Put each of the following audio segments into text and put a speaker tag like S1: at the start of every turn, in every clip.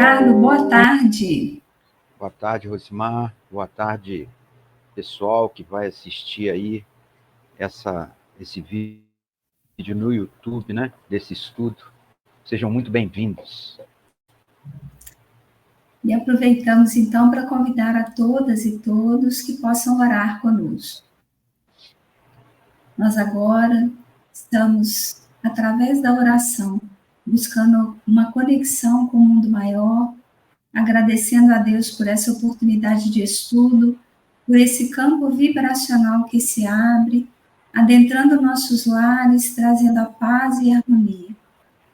S1: Ricardo, boa tarde.
S2: Boa tarde, Rosimar. Boa tarde, pessoal que vai assistir aí esse vídeo no YouTube, né? Desse estudo. Sejam muito bem-vindos.
S1: E aproveitamos, então, para convidar a todas e todos que possam orar conosco. Nós agora estamos, através da oração, buscando uma conexão com o mundo maior, agradecendo a Deus por essa oportunidade de estudo, por esse campo vibracional que se abre, adentrando nossos lares, trazendo a paz e a harmonia.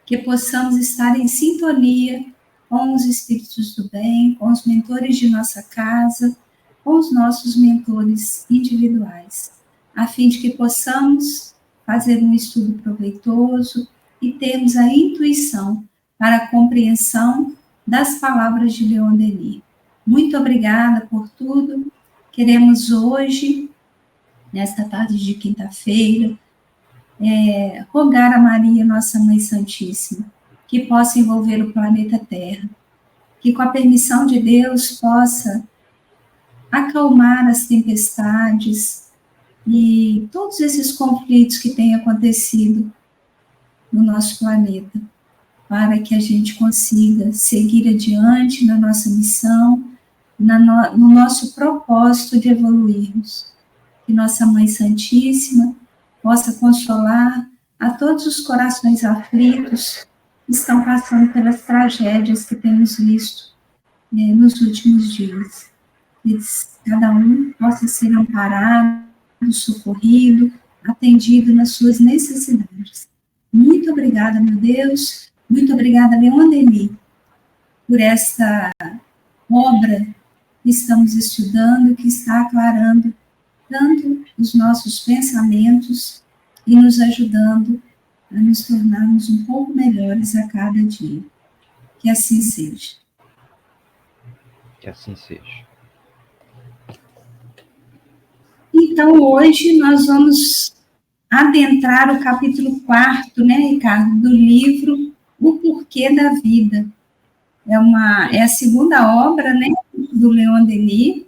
S1: Que possamos estar em sintonia com os espíritos do bem, com os mentores de nossa casa, com os nossos mentores individuais, a fim de que possamos fazer um estudo proveitoso e termos a intuição para a compreensão das palavras de Leon Denis. Muito obrigada por tudo. Queremos hoje, nesta tarde de quinta-feira, rogar a Maria, nossa Mãe Santíssima, que possa envolver o planeta Terra, que com a permissão de Deus possa acalmar as tempestades e todos esses conflitos que têm acontecido no nosso planeta, para que a gente consiga seguir adiante na nossa missão, no nosso propósito de evoluirmos. Que nossa Mãe Santíssima possa consolar a todos os corações aflitos que estão passando pelas tragédias que temos visto nos últimos dias. Que cada um possa ser amparado, socorrido, atendido nas suas necessidades. Muito obrigada, meu Deus. Muito obrigada, Leon Denis, por esta obra que estamos estudando, que está aclarando tanto os nossos pensamentos e nos ajudando a nos tornarmos um pouco melhores a cada dia. Que assim seja.
S2: Que assim seja.
S1: Então, hoje nós vamos adentrar o capítulo 4, né, Ricardo, do livro O Porquê da Vida. É a segunda obra, né, do Leon Denis.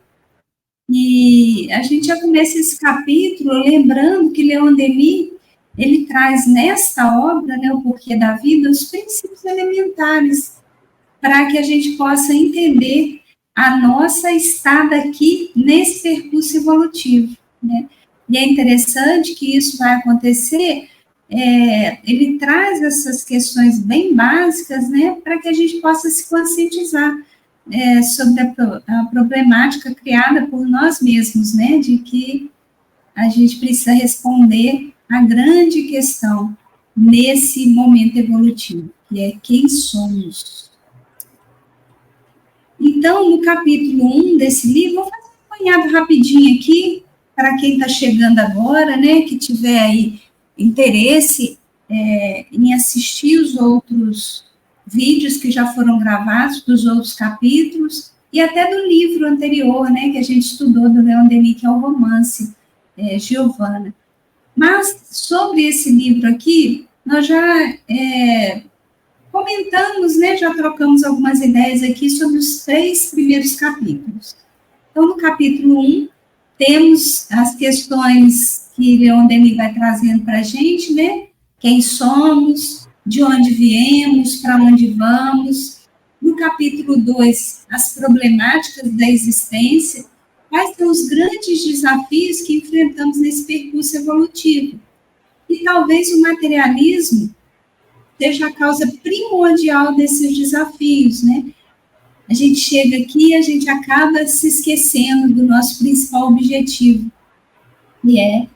S1: E a gente já começa esse capítulo lembrando que Leon Denis, ele traz nesta obra, né, O Porquê da Vida, os princípios elementares, para que a gente possa entender a nossa estada aqui nesse percurso evolutivo, né? E é interessante que isso vai acontecer, ele traz essas questões bem básicas, né, para que a gente possa se conscientizar sobre a problemática criada por nós mesmos, né, de que a gente precisa responder a grande questão nesse momento evolutivo, que é quem somos. Então, no capítulo 1 desse livro, vou fazer um apanhado rapidinho aqui, para quem está chegando agora, né, que tiver aí interesse em assistir os outros vídeos que já foram gravados, dos outros capítulos, e até do livro anterior, né, que a gente estudou, do Leon Denis, que é o romance Giovanna. Mas, sobre esse livro aqui, nós já comentamos, né, já trocamos algumas ideias aqui sobre os 3 primeiros capítulos. Então, no capítulo 1, temos as questões que Leon Denis vai trazendo para a gente, né? Quem somos, de onde viemos, para onde vamos. No capítulo 2, as problemáticas da existência, quais são os grandes desafios que enfrentamos nesse percurso evolutivo. E talvez o materialismo seja a causa primordial desses desafios, né? A gente chega aqui e a gente acaba se esquecendo do nosso principal objetivo, que é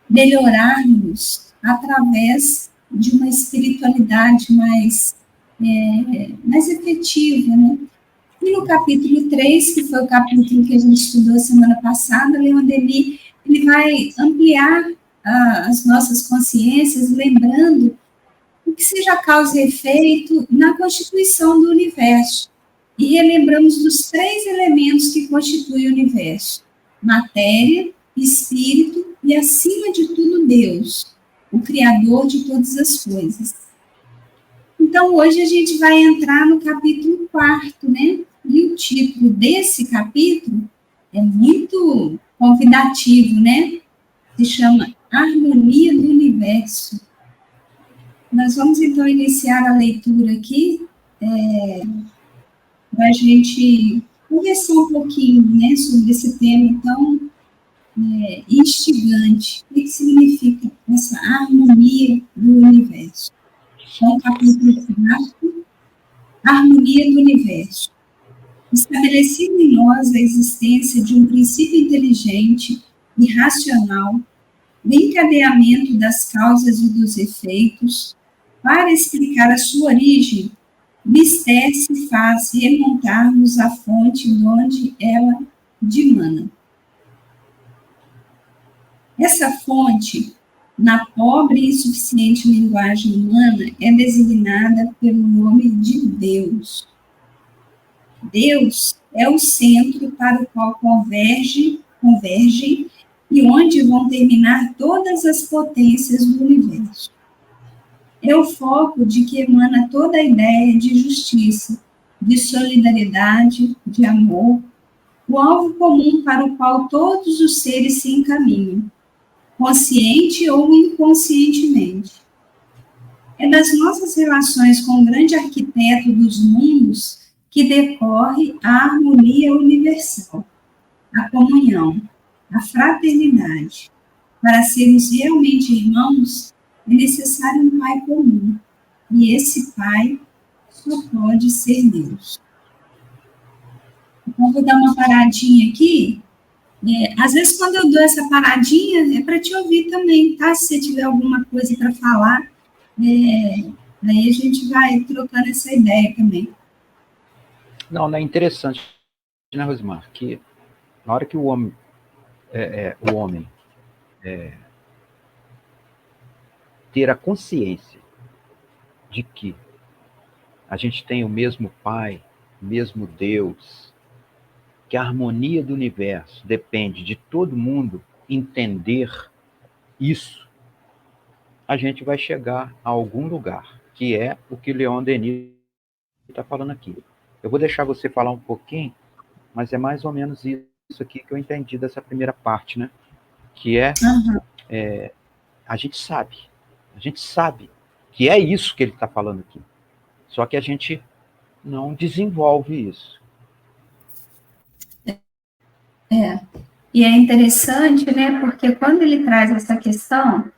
S1: melhorarmos através de uma espiritualidade mais efetiva, né? E no capítulo 3, que foi o capítulo que a gente estudou semana passada, Leon Denis, ele vai ampliar as nossas consciências, lembrando o que seja causa e efeito na constituição do universo. E relembramos dos 3 elementos que constituem o universo: matéria, espírito e, acima de tudo, Deus, o Criador de todas as coisas. Então, hoje a gente vai entrar no capítulo quarto, né? E o título desse capítulo é muito convidativo, né? Se chama Harmonia do Universo. Nós vamos, então, iniciar a leitura aqui, para a gente conversar um pouquinho, né, sobre esse tema tão instigante. O que significa essa harmonia do universo? Então, capítulo 4, Harmonia do Universo. Estabelecida em nós a existência de um princípio inteligente e racional, o encadeamento das causas e dos efeitos, para explicar a sua origem, mistério se faz remontarmos à fonte de onde ela dimana. Essa fonte, na pobre e insuficiente linguagem humana, é designada pelo nome de Deus. Deus é o centro para o qual convergem e onde vão terminar todas as potências do universo. É o foco de que emana toda a ideia de justiça, de solidariedade, de amor, o alvo comum para o qual todos os seres se encaminham, consciente ou inconscientemente. É das nossas relações com o grande arquiteto dos mundos que decorre a harmonia universal, a comunhão, a fraternidade. Para sermos realmente irmãos, é necessário um Pai comum, e esse Pai só pode ser Deus. Então, vou dar uma paradinha aqui. Às vezes, quando eu dou essa paradinha, é para te ouvir também, tá? Se você tiver alguma coisa para falar, aí a gente vai trocando essa ideia também.
S2: Não é interessante, né, Rosimar, que na hora que o homem ter a consciência de que a gente tem o mesmo Pai, o mesmo Deus, que a harmonia do universo depende de todo mundo entender isso, a gente vai chegar a algum lugar, que é o que Leon Denis está falando aqui. Eu vou deixar você falar um pouquinho, mas é mais ou menos isso aqui que eu entendi dessa primeira parte, né? Que a gente sabe que é isso que ele está falando aqui. Só que a gente não desenvolve isso.
S1: E é interessante, né? Porque quando ele traz essa questão,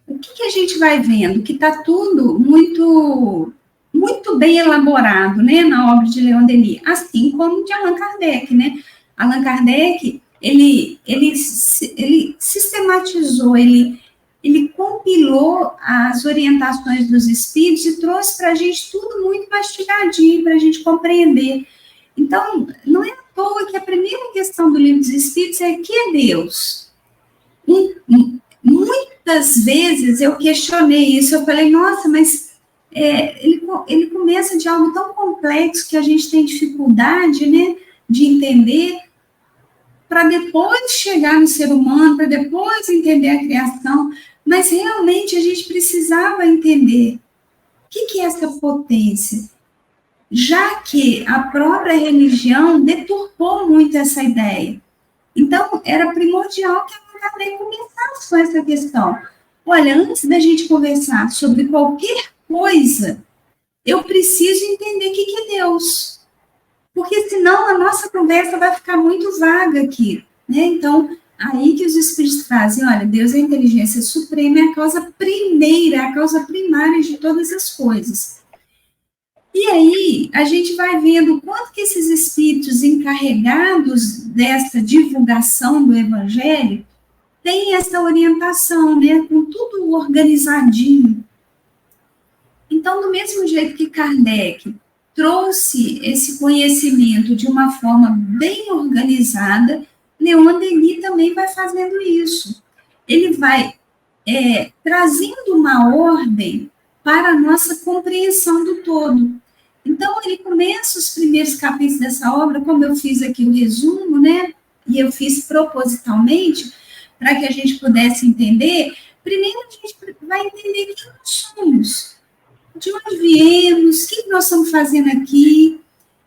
S1: o que a gente vai vendo? Que está tudo muito, muito bem elaborado, né? Na obra de Leon Denis, assim como de Allan Kardec, né? Allan Kardec, ele sistematizou, ele compilou as orientações dos espíritos e trouxe para a gente tudo muito mastigadinho, para a gente compreender. Então, não é à toa que a primeira questão do Livro dos Espíritos é: que é Deus? Muitas vezes eu questionei isso, eu falei, nossa, mas ele começa de algo tão complexo que a gente tem dificuldade, né, de entender, para depois chegar no ser humano, para depois entender a criação, mas realmente a gente precisava entender o que é essa potência, já que a própria religião deturpou muito essa ideia. Então, era primordial que a Kardec começasse com essa questão. Olha, antes da gente conversar sobre qualquer coisa, eu preciso entender o que é Deus. Porque senão a nossa conversa vai ficar muito vaga aqui, né? Então, aí que os espíritos trazem, olha, Deus é a inteligência suprema, é a causa primeira, é a causa primária de todas as coisas. E aí, a gente vai vendo o quanto que esses espíritos encarregados dessa divulgação do evangelho têm essa orientação, né? Com tudo organizadinho. Então, do mesmo jeito que Kardec trouxe esse conhecimento de uma forma bem organizada, Leon Denis também vai fazendo isso. Ele vai trazendo uma ordem para a nossa compreensão do todo. Então, ele começa os primeiros capítulos dessa obra, como eu fiz aqui o resumo, né? E eu fiz propositalmente, para que a gente pudesse entender. Primeiro, a gente vai entender quem nós somos. de onde viemos, o que nós estamos fazendo aqui.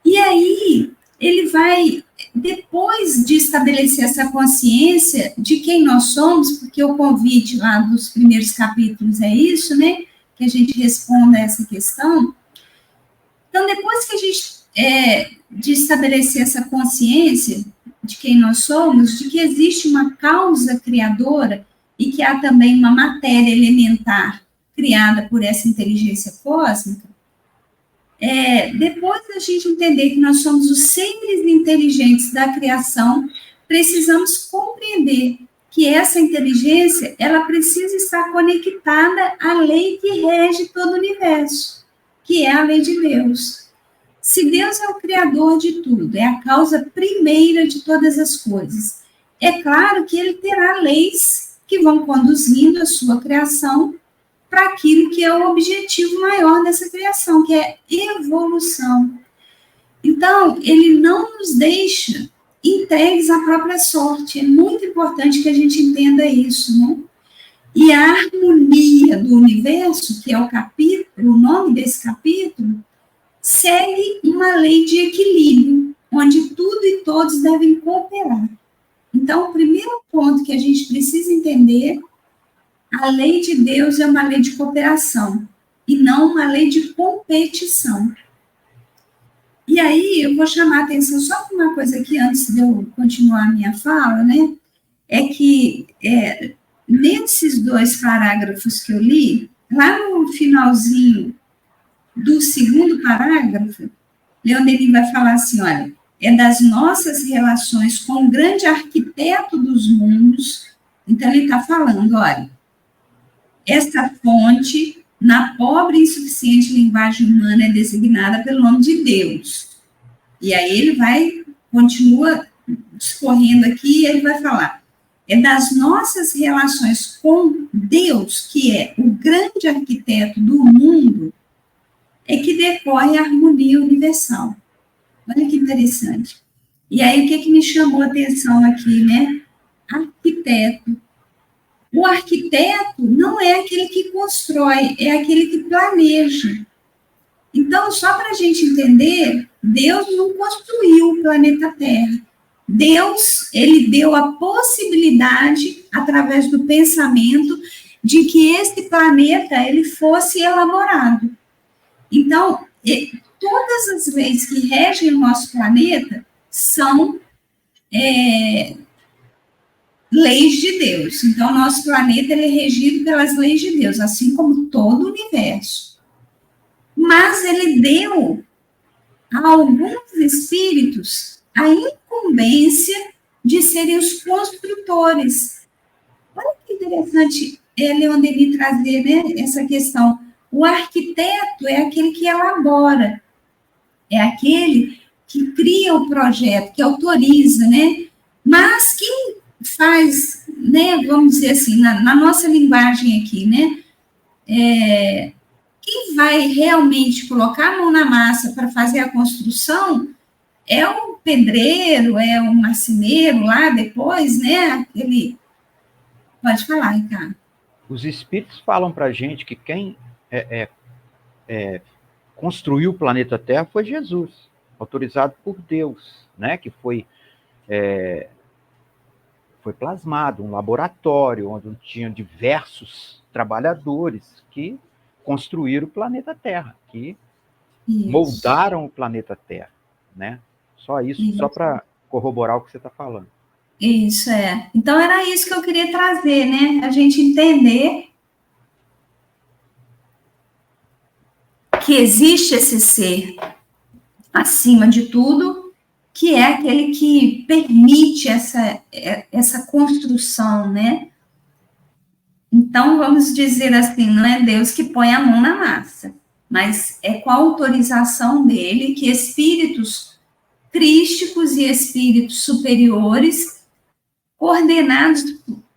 S1: E aí, ele vai, depois de estabelecer essa consciência de quem nós somos, porque o convite lá dos primeiros capítulos é isso, né? Que a gente responda a essa questão. Então, depois que a gente de estabelecer essa consciência de quem nós somos, de que existe uma causa criadora e que há também uma matéria elementar criada por essa inteligência cósmica, depois da gente entender que nós somos os seres inteligentes da criação, precisamos compreender que essa inteligência, ela precisa estar conectada à lei que rege todo o universo, que é a lei de Deus. Se Deus é o criador de tudo, é a causa primeira de todas as coisas, é claro que ele terá leis que vão conduzindo a sua criação para aquilo que é o objetivo maior dessa criação, que é evolução. Então, ele não nos deixa entregues à própria sorte. É muito importante que a gente entenda isso, né? E a harmonia do universo, que é o capítulo, o nome desse capítulo, segue uma lei de equilíbrio, onde tudo e todos devem cooperar. Então, o primeiro ponto que a gente precisa entender, a lei de Deus é uma lei de cooperação, e não uma lei de competição. E aí, eu vou chamar a atenção só para uma coisa aqui, antes de eu continuar a minha fala, né? É que nesses 2 parágrafos que eu li, lá no finalzinho do 2º parágrafo, Leon Denis vai falar assim, olha, é das nossas relações com o grande arquiteto dos mundos. Então, ele está falando, olha, essa fonte, na pobre e insuficiente linguagem humana, é designada pelo nome de Deus. E aí ele continua discorrendo aqui, e ele vai falar, é das nossas relações com Deus, que é o grande arquiteto do mundo, é que decorre a harmonia universal. Olha que interessante. E aí, o que me chamou a atenção aqui, né? Arquiteto. O arquiteto não é aquele que constrói, é aquele que planeja. Então, só para a gente entender, Deus não construiu o planeta Terra. Deus, ele deu a possibilidade, através do pensamento, de que esse planeta ele fosse elaborado. Então, todas as leis que regem o nosso planeta são leis de Deus. Então, o nosso planeta ele é regido pelas leis de Deus, assim como todo o universo. Mas ele deu a alguns espíritos a incumbência de serem os construtores. Olha que interessante Leon Denis trazer, né, essa questão. O arquiteto é aquele que elabora, é aquele que cria o projeto, que autoriza, né? Mas quem faz, né, vamos dizer assim, na nossa linguagem aqui, né, quem vai realmente colocar a mão na massa para fazer a construção é o pedreiro, é o marceneiro lá depois, né, ele... Pode falar, Ricardo.
S2: Os espíritos falam para a gente que quem construiu o planeta Terra foi Jesus, autorizado por Deus, né, que foi plasmado um laboratório onde tinha diversos trabalhadores que construíram o planeta Terra, que moldaram o planeta Terra, né? Só isso. Só para corroborar o que você está falando.
S1: Isso, Então, era isso que eu queria trazer, né? A gente entender que existe esse ser acima de tudo, que é aquele que permite essa construção, né? Então, vamos dizer assim, não é Deus que põe a mão na massa, mas é com a autorização dele que espíritos crísticos e espíritos superiores, coordenados,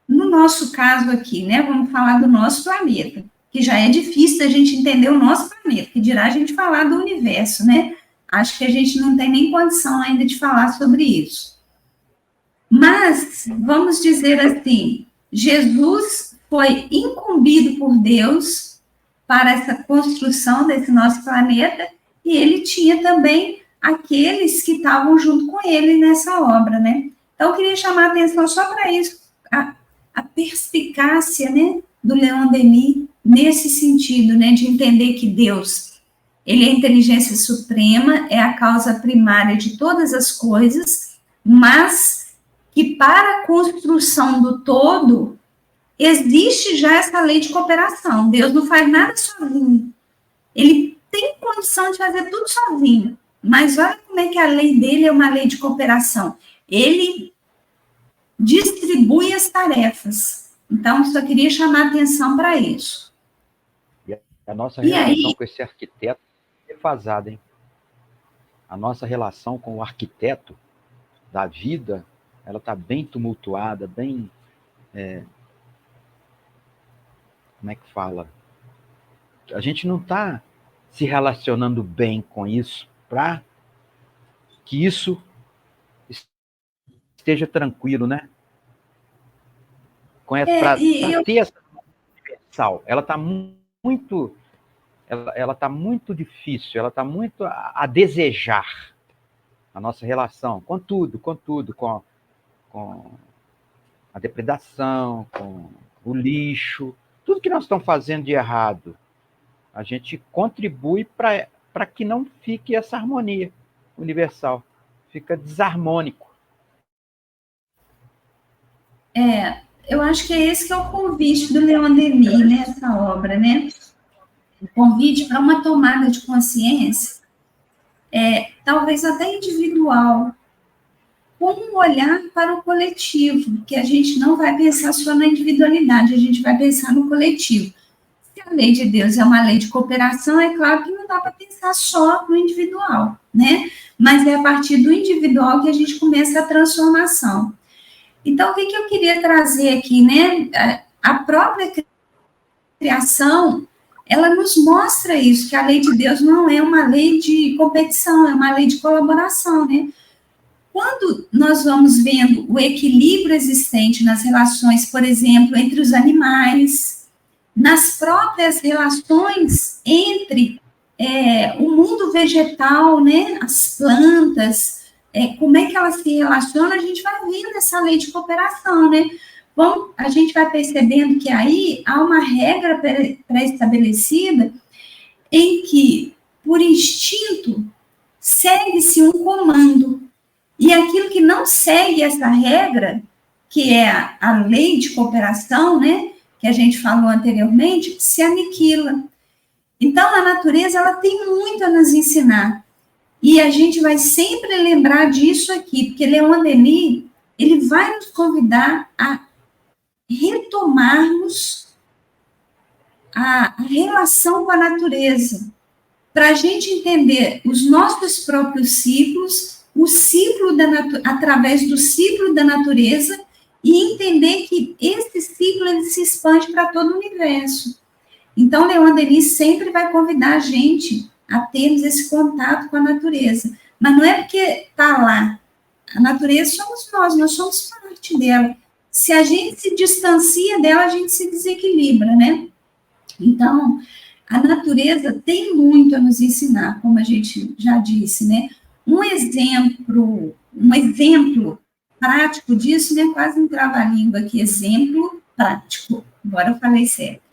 S1: no nosso caso aqui, né? Vamos falar do nosso planeta, que já é difícil a gente entender o nosso planeta, que dirá a gente falar do universo, né? Acho que a gente não tem nem condição ainda de falar sobre isso. Mas, vamos dizer assim, Jesus foi incumbido por Deus para essa construção desse nosso planeta, e ele tinha também aqueles que estavam junto com ele nessa obra, né? Então, eu queria chamar a atenção só para isso, a perspicácia, né, do Leon Denis, nesse sentido, né, de entender que Deus, ele é a inteligência suprema, é a causa primária de todas as coisas, mas que para a construção do todo, existe já essa lei de cooperação. Deus não faz nada sozinho. Ele tem condição de fazer tudo sozinho. Mas olha como é que a lei dele é uma lei de cooperação. Ele distribui as tarefas. Então, só queria chamar a atenção para isso.
S2: E a nossa relação com esse arquiteto é defasada, hein? A nossa relação com o arquiteto da vida, ela está bem tumultuada, bem... como é que fala? A gente não está se relacionando bem com isso para que isso esteja tranquilo, né? Para ter essa universal. Ela está muito... Ela está muito difícil, ela está muito a desejar a nossa relação com tudo, com a depredação, com o lixo, tudo que nós estamos fazendo de errado. A gente contribui para que não fique essa harmonia universal, fica desarmônico.
S1: Eu acho que é esse que é o convite do Leon Denis, nessa obra, né? O convite para uma tomada de consciência, talvez até individual, como olhar para o coletivo, que a gente não vai pensar só na individualidade, a gente vai pensar no coletivo. Se a lei de Deus é uma lei de cooperação, é claro que não dá para pensar só no individual, né? Mas é a partir do individual que a gente começa a transformação. Então, o que eu queria trazer aqui, né? A própria criação, ela nos mostra isso, que a lei de Deus não é uma lei de competição, é uma lei de colaboração, né? Quando nós vamos vendo o equilíbrio existente nas relações, por exemplo, entre os animais, nas próprias relações entre o mundo vegetal, né, as plantas, como é que elas se relacionam, a gente vai vendo essa lei de cooperação, né? Bom, a gente vai percebendo que aí há uma regra pré-estabelecida em que, por instinto, segue-se um comando. E aquilo que não segue essa regra, que é a lei de cooperação, né, que a gente falou anteriormente, se aniquila. Então, a natureza, ela tem muito a nos ensinar. E a gente vai sempre lembrar disso aqui, porque Leon Denis, ele vai nos convidar a retomarmos a relação com a natureza, para a gente entender os nossos próprios ciclos, o ciclo através do ciclo da natureza, e entender que esse ciclo ele se expande para todo o universo. Então, Leon Denis sempre vai convidar a gente a termos esse contato com a natureza. Mas não é porque está lá. A natureza somos nós somos parte dela. Se a gente se distancia dela, a gente se desequilibra, né? Então, a natureza tem muito a nos ensinar, como a gente já disse, né? Um exemplo prático disso, né? Quase um trava-língua aqui, exemplo prático. Agora eu falei certo.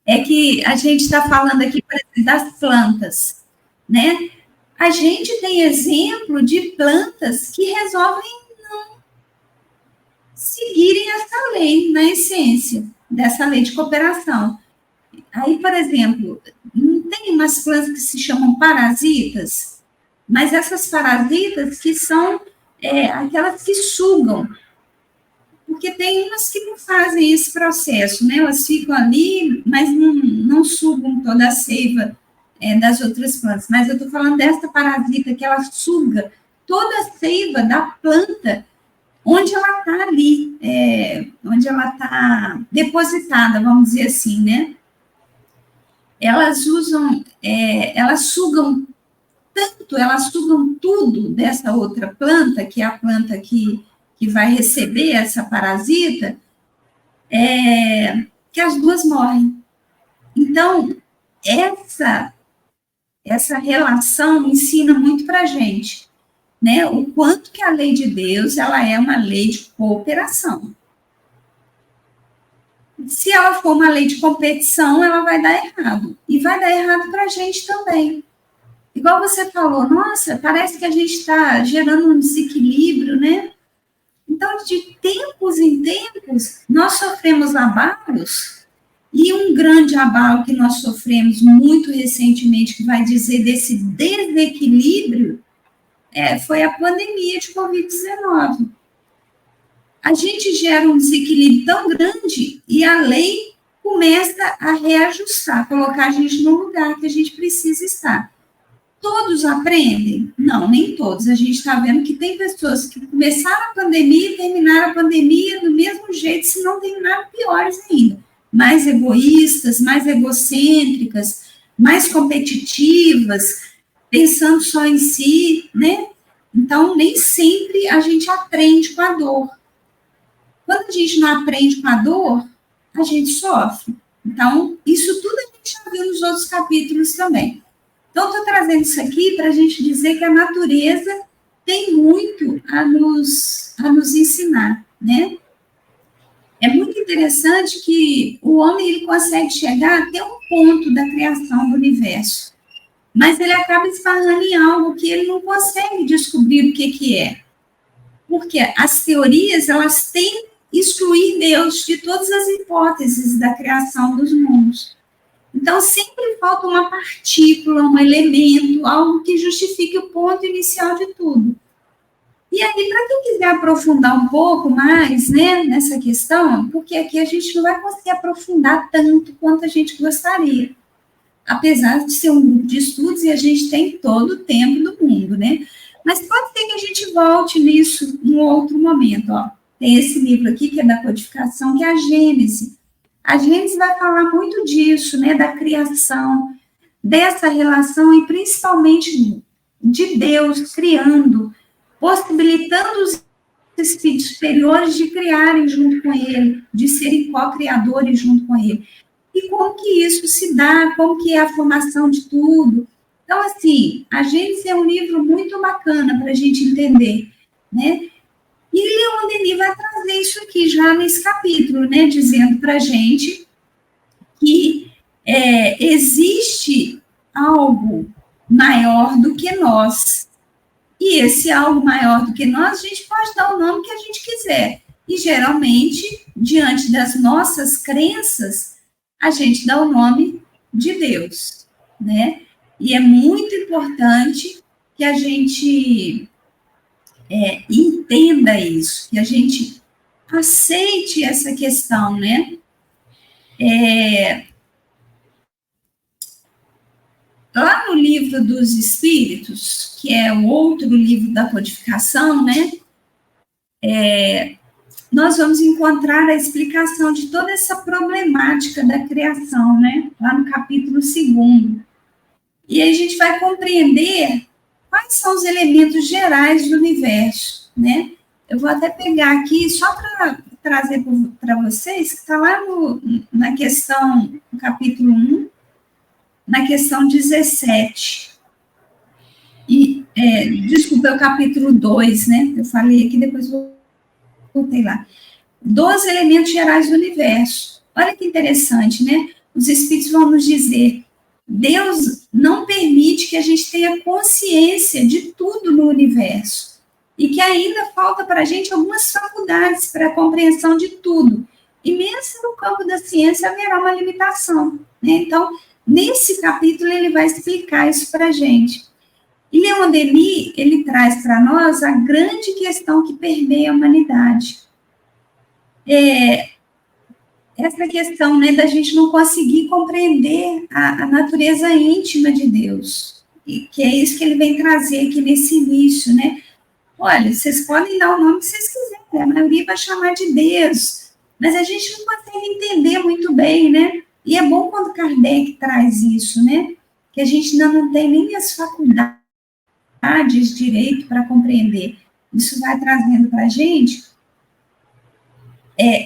S1: É que a gente está falando aqui, por exemplo, das plantas, né? A gente tem exemplo de plantas que resolvem não seguirem essa lei, na essência, dessa lei de cooperação. Aí, por exemplo, não tem umas plantas que se chamam parasitas, mas essas parasitas que são aquelas que sugam, porque tem umas que não fazem esse processo, né? Elas ficam ali, mas não sugam toda a seiva das outras plantas. Mas eu estou falando dessa parasita que ela suga toda a seiva da planta onde ela está ali, onde ela está depositada, vamos dizer assim, né? Elas sugam tanto, elas sugam tudo dessa outra planta, que é a planta que vai receber essa parasita, que as duas morrem. Então, essa relação ensina muito para a gente, né? O quanto que a lei de Deus, ela é uma lei de cooperação. Se ela for uma lei de competição, ela vai dar errado. E vai dar errado para a gente também. Igual você falou, nossa, parece que a gente está gerando um desequilíbrio, né? Então, de tempos em tempos, nós sofremos abalos, e um grande abalo que nós sofremos muito recentemente, que vai dizer desse desequilíbrio, foi a pandemia de Covid-19. A gente gera um desequilíbrio tão grande e a lei começa a reajustar, colocar a gente no lugar que a gente precisa estar. Todos aprendem? Não, nem todos. A gente está vendo que tem pessoas que começaram a pandemia e terminaram a pandemia do mesmo jeito, se não terminaram piores ainda. Mais egoístas, mais egocêntricas, mais competitivas, pensando só em si, né? Então, nem sempre a gente aprende com a dor. Quando a gente não aprende com a dor, a gente sofre. Então, isso tudo a gente já viu nos outros capítulos também. Então, estou trazendo isso aqui para a gente dizer que a natureza tem muito a nos ensinar, né? É muito interessante que o homem ele consegue chegar até um ponto da criação do universo, mas ele acaba esbarrando em algo que ele não consegue descobrir o que é. Porque as teorias, elas têm que excluir Deus de todas as hipóteses da criação dos mundos. Então, sempre falta uma partícula, um elemento, algo que justifique o ponto inicial de tudo. E aí, para quem quiser aprofundar um pouco mais, né, nessa questão, porque aqui a gente não vai conseguir aprofundar tanto quanto a gente gostaria, apesar de ser um grupo de estudos e a gente tem todo o tempo do mundo, né? Mas pode ser que a gente volte nisso em outro momento, ó. Tem esse livro aqui, que é da codificação, que é a Gênese. A Gênese vai falar muito disso, né, da criação, dessa relação e principalmente de Deus criando, possibilitando os espíritos superiores de criarem junto com ele, de serem co-criadores junto com ele. E como que isso se dá, como que é a formação de tudo. Então, assim, a Gênese é um livro muito bacana para a gente entender, né? E Leon Denis vai trazer isso aqui já nesse capítulo, né? Dizendo para a gente que existe algo maior do que nós. E esse algo maior do que nós, a gente pode dar o nome que a gente quiser. E, geralmente, diante das nossas crenças, a gente dá o nome de Deus, né? E é muito importante que a gente entenda isso, que a gente aceite essa questão, né? Lá no livro dos Espíritos, que é o outro livro da codificação, né? Nós vamos encontrar a explicação de toda essa problemática da criação, né? Lá no capítulo 2. E aí a gente vai compreender quais são os elementos gerais do universo, né? Eu vou até pegar aqui, só para trazer para vocês, que está lá na questão, no capítulo 1, na questão 17. E, desculpa, é o capítulo 2, né? Eu falei aqui, depois voltei lá. 12 elementos gerais do universo. Olha que interessante, né? Os espíritos vão nos dizer, Deus não permite que a gente tenha consciência de tudo no universo. E que ainda falta para a gente algumas faculdades para a compreensão de tudo. E mesmo no campo da ciência haverá uma limitação, né? Então, nesse capítulo, ele vai explicar isso para a gente. E Leon Denis, ele traz para nós a grande questão que permeia a humanidade. Essa questão, né, da gente não conseguir compreender a natureza íntima de Deus. E que é isso que ele vem trazer aqui nesse início, né? Olha, vocês podem dar o nome que vocês quiserem, a maioria vai chamar de Deus, mas a gente não consegue entender muito bem, né? E é bom quando Kardec traz isso, né? Que a gente ainda não tem nem as faculdades direito para compreender. Isso vai trazendo para a gente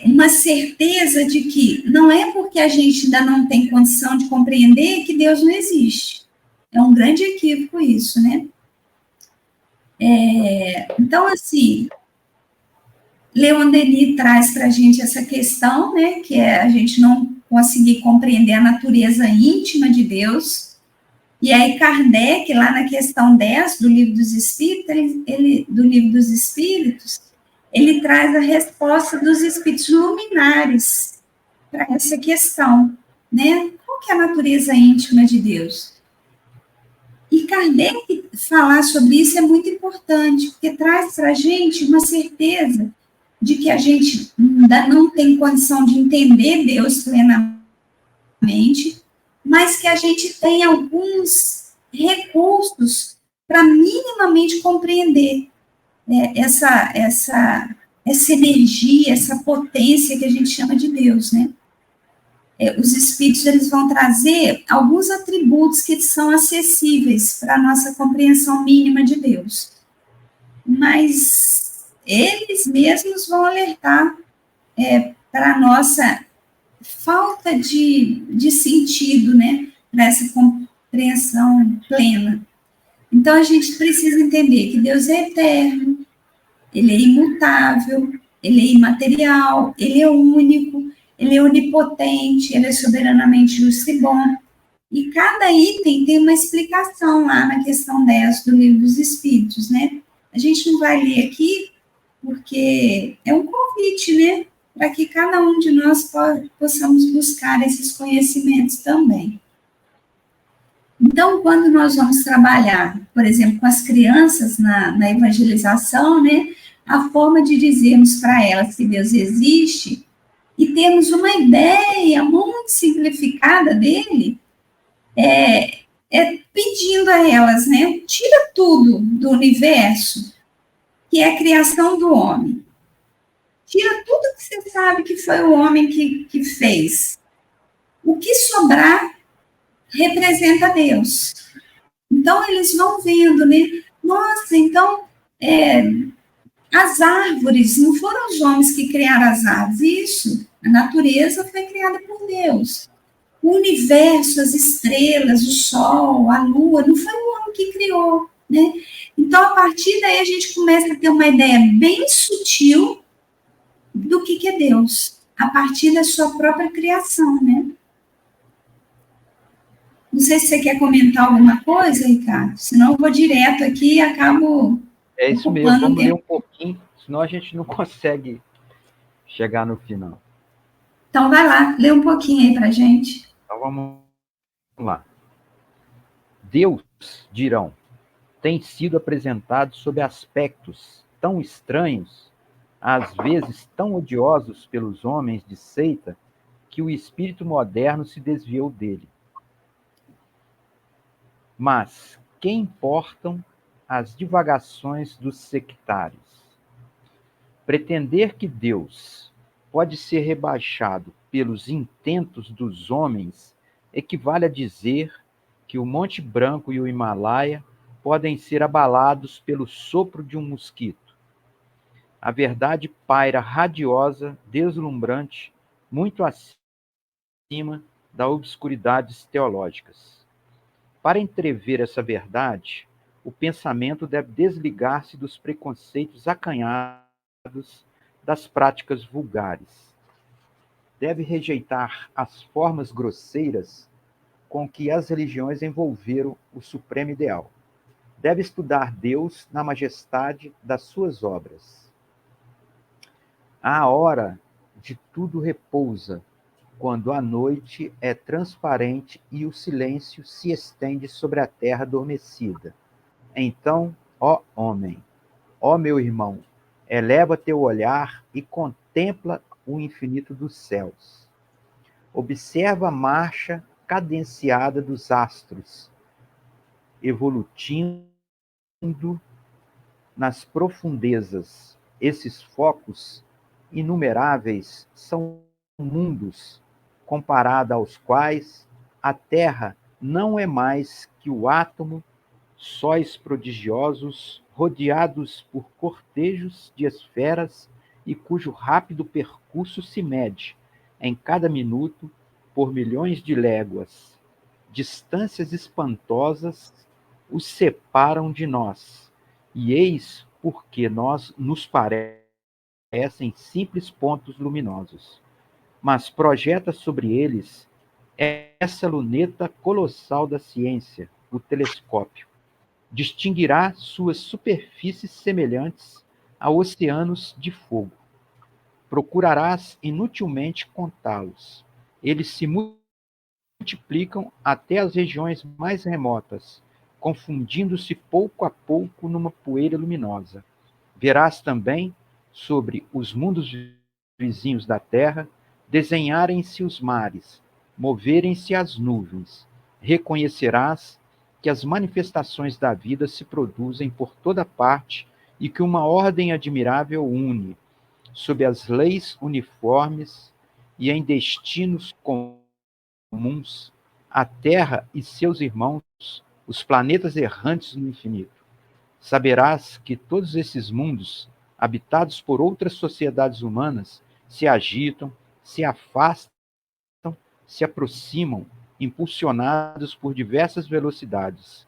S1: uma certeza de que não é porque a gente ainda não tem condição de compreender que Deus não existe. É um grande equívoco isso, né? Então, assim, Leon Denis traz para a gente essa questão, né, que é a gente não conseguir compreender a natureza íntima de Deus. E aí Kardec, lá na questão 10 do Livro dos Espíritos, ele traz a resposta dos espíritos luminares para essa questão, né? Qual que é a natureza íntima de Deus? E Kardec falar sobre isso é muito importante, porque traz para a gente uma certeza de que a gente ainda não tem condição de entender Deus plenamente, mas que a gente tem alguns recursos para minimamente compreender essa energia, essa potência que a gente chama de Deus, né? Os espíritos eles vão trazer alguns atributos que são acessíveis para a nossa compreensão mínima de Deus, mas eles mesmos vão alertar para a nossa falta de sentido, né, para essa compreensão plena. Então, a gente precisa entender que Deus é eterno, Ele é imutável, Ele é imaterial, Ele é único, Ele é onipotente, Ele é soberanamente justo e bom. E cada item tem uma explicação lá na questão 10 do Livro dos Espíritos, né? A gente não vai ler aqui, porque é um convite, né? Para que cada um de nós possamos buscar esses conhecimentos também. Então, quando nós vamos trabalhar, por exemplo, com as crianças na evangelização, né, a forma de dizermos para elas que Deus existe e termos uma ideia muito simplificada dele, pedindo a elas, né, tira tudo do universo, que é a criação do homem. Tira tudo que você sabe que foi o homem que fez. O que sobrar representa Deus. Então, eles vão vendo, né? Nossa, então, as árvores, não foram os homens que criaram as árvores, isso. A natureza foi criada por Deus. O universo, as estrelas, o sol, a lua, não foi o homem que criou, né? Então, a partir daí, a gente começa a ter uma ideia bem sutil do que é Deus, a partir da sua própria criação, né? Não sei se você quer comentar alguma coisa, Ricardo, senão eu vou direto aqui e acabo
S2: É isso mesmo, vamos ler um pouquinho, senão a gente não consegue chegar no final.
S1: Então vai lá, lê um pouquinho aí pra gente.
S2: Então vamos lá. Deus, dirão, tem sido apresentado sob aspectos tão estranhos, às vezes tão odiosos pelos homens de seita, que o espírito moderno se desviou dele. Mas que importam as divagações dos sectários? Pretender que Deus pode ser rebaixado pelos intentos dos homens equivale a dizer que o Monte Branco e o Himalaia podem ser abalados pelo sopro de um mosquito. A verdade paira radiosa, deslumbrante, muito acima das obscuridades teológicas. Para entrever essa verdade, o pensamento deve desligar-se dos preconceitos acanhados das práticas vulgares. Deve rejeitar as formas grosseiras com que as religiões envolveram o supremo ideal. Deve estudar Deus na majestade das suas obras. A hora de tudo repousa, quando a noite é transparente e o silêncio se estende sobre a terra adormecida. Então, ó homem, ó meu irmão, eleva teu olhar e contempla o infinito dos céus. Observa a marcha cadenciada dos astros, evolutindo nas profundezas. Esses focos inumeráveis são mundos comparado aos quais a Terra não é mais que o átomo, sóis prodigiosos rodeados por cortejos de esferas e cujo rápido percurso se mede, em cada minuto, por milhões de léguas. Distâncias espantosas os separam de nós, e eis porque nós nos parecem simples pontos luminosos. Mas projeta sobre eles essa luneta colossal da ciência, o telescópio. Distinguirá suas superfícies semelhantes a oceanos de fogo. Procurarás inutilmente contá-los. Eles se multiplicam até as regiões mais remotas, confundindo-se pouco a pouco numa poeira luminosa. Verás também, sobre os mundos vizinhos da terra, desenharem-se os mares, moverem-se as nuvens. Reconhecerás que as manifestações da vida se produzem por toda parte e que uma ordem admirável une, sob as leis uniformes e em destinos comuns, a Terra e seus irmãos, os planetas errantes no infinito. Saberás que todos esses mundos, habitados por outras sociedades humanas, se agitam, se afastam, se aproximam, impulsionados por diversas velocidades.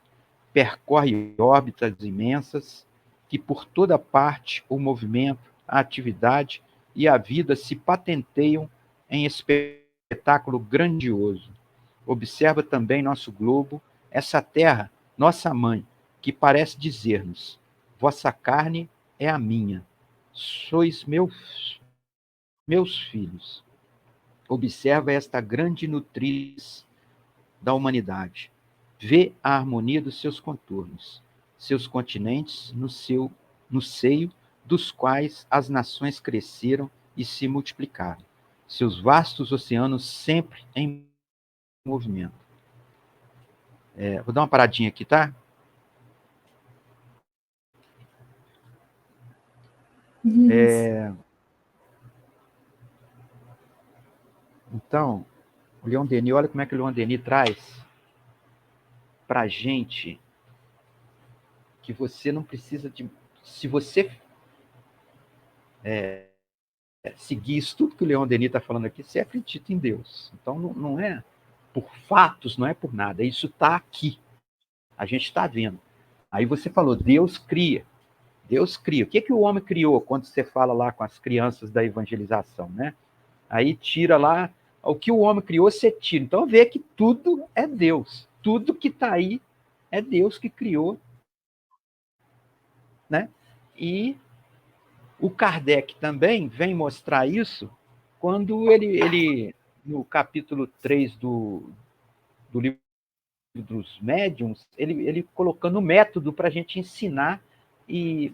S2: Percorre órbitas imensas, que por toda parte o movimento, a atividade e a vida se patenteiam em espetáculo grandioso. Observa também nosso globo, essa terra, nossa mãe, que parece dizer-nos: vossa carne é a minha, sois meus filhos. Observa esta grande nutriz da humanidade. Vê a harmonia dos seus contornos, seus continentes no seio dos quais as nações cresceram e se multiplicaram. Seus vastos oceanos sempre em movimento. Vou dar uma paradinha aqui, tá? Então, o Leon Denis, olha como é que o Leon Denis traz para a gente que você não precisa de... Se você seguir isso tudo que o Leon Denis está falando aqui, você acredita em Deus. Então, não é por fatos, não é por nada. Isso está aqui. A gente está vendo. Aí você falou, Deus cria. Deus cria. O que o homem criou quando você fala lá com as crianças da evangelização, né? Aí tira lá, o que o homem criou, você tira. Então vê que tudo é Deus. Tudo que está aí é Deus que criou, né? E o Kardec também vem mostrar isso quando ele no capítulo 3 do livro dos médiuns, ele colocando o método para a gente ensinar e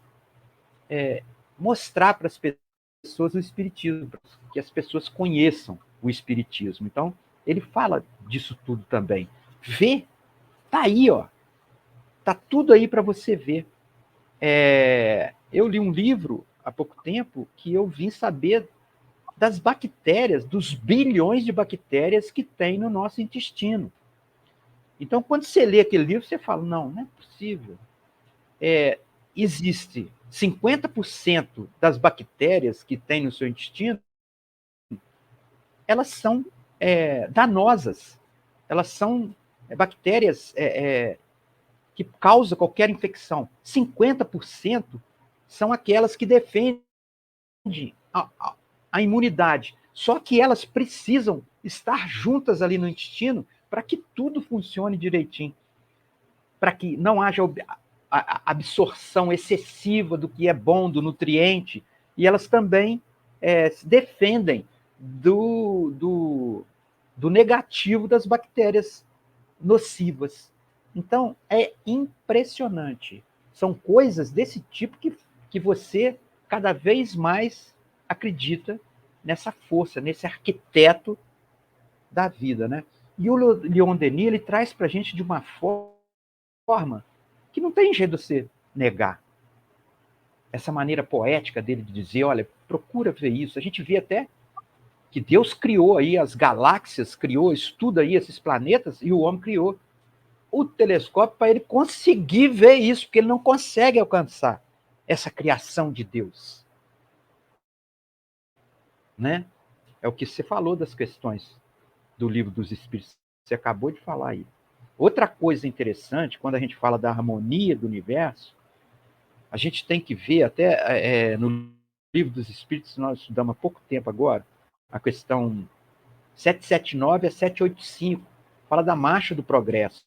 S2: mostrar para as pessoas o espiritismo, que as pessoas conheçam o espiritismo. Então, ele fala disso tudo também. Vê, tá aí, ó. Tá tudo aí para você ver. Eu li um livro há pouco tempo que eu vim saber das bactérias, dos bilhões de bactérias que tem no nosso intestino. Então, quando você lê aquele livro, você fala, não é possível. Existe 50% das bactérias que tem no seu intestino, elas são danosas. Elas são bactérias que causam qualquer infecção. 50% são aquelas que defendem a imunidade. Só que elas precisam estar juntas ali no intestino para que tudo funcione direitinho. Para que não haja a absorção excessiva do que é bom, do nutriente. E elas também se defendem do negativo das bactérias nocivas. Então, é impressionante. São coisas desse tipo que você cada vez mais acredita nessa força, nesse arquiteto da vida, né? E o Leon Denis, ele traz para a gente de uma forma que não tem jeito de você negar. Essa maneira poética dele de dizer, olha, procura ver isso. A gente vê até que Deus criou aí as galáxias, estuda aí esses planetas, e o homem criou o telescópio para ele conseguir ver isso, porque ele não consegue alcançar essa criação de Deus. né? É o que você falou das questões do Livro dos Espíritos. Você acabou de falar aí. Outra coisa interessante, quando a gente fala da harmonia do universo, a gente tem que ver, até no Livro dos Espíritos, nós estudamos há pouco tempo agora, a questão 779 a 785, fala da marcha do progresso.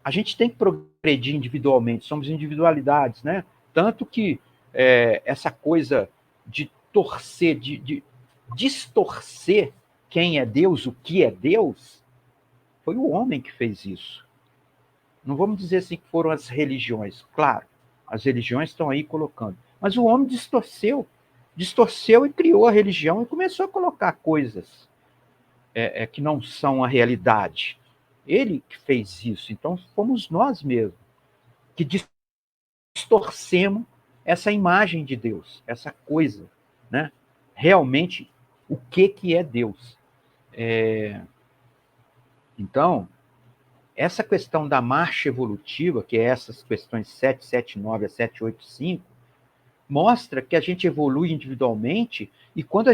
S2: A gente tem que progredir individualmente, somos individualidades, né? Tanto que essa coisa de torcer, de distorcer quem é Deus, o que é Deus, foi o homem que fez isso. Não vamos dizer assim que foram as religiões. Claro, as religiões estão aí colocando. Mas o homem distorceu e criou a religião e começou a colocar coisas que não são a realidade. Ele que fez isso. Então, fomos nós mesmos que distorcemos essa imagem de Deus, essa coisa, né? Realmente, o que é Deus? Então, essa questão da marcha evolutiva, que é essas questões 779 a 785, mostra que a gente evolui individualmente e quando a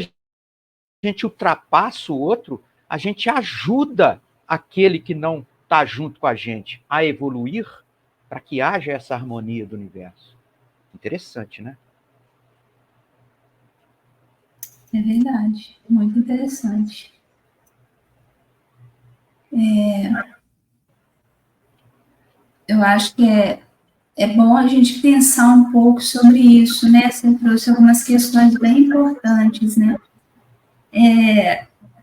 S2: gente ultrapassa o outro, a gente ajuda aquele que não está junto com a gente a evoluir para que haja essa harmonia do universo. Interessante, né?
S1: É verdade, muito interessante. Eu acho que é bom a gente pensar um pouco sobre isso, né? Você trouxe algumas questões bem importantes, né?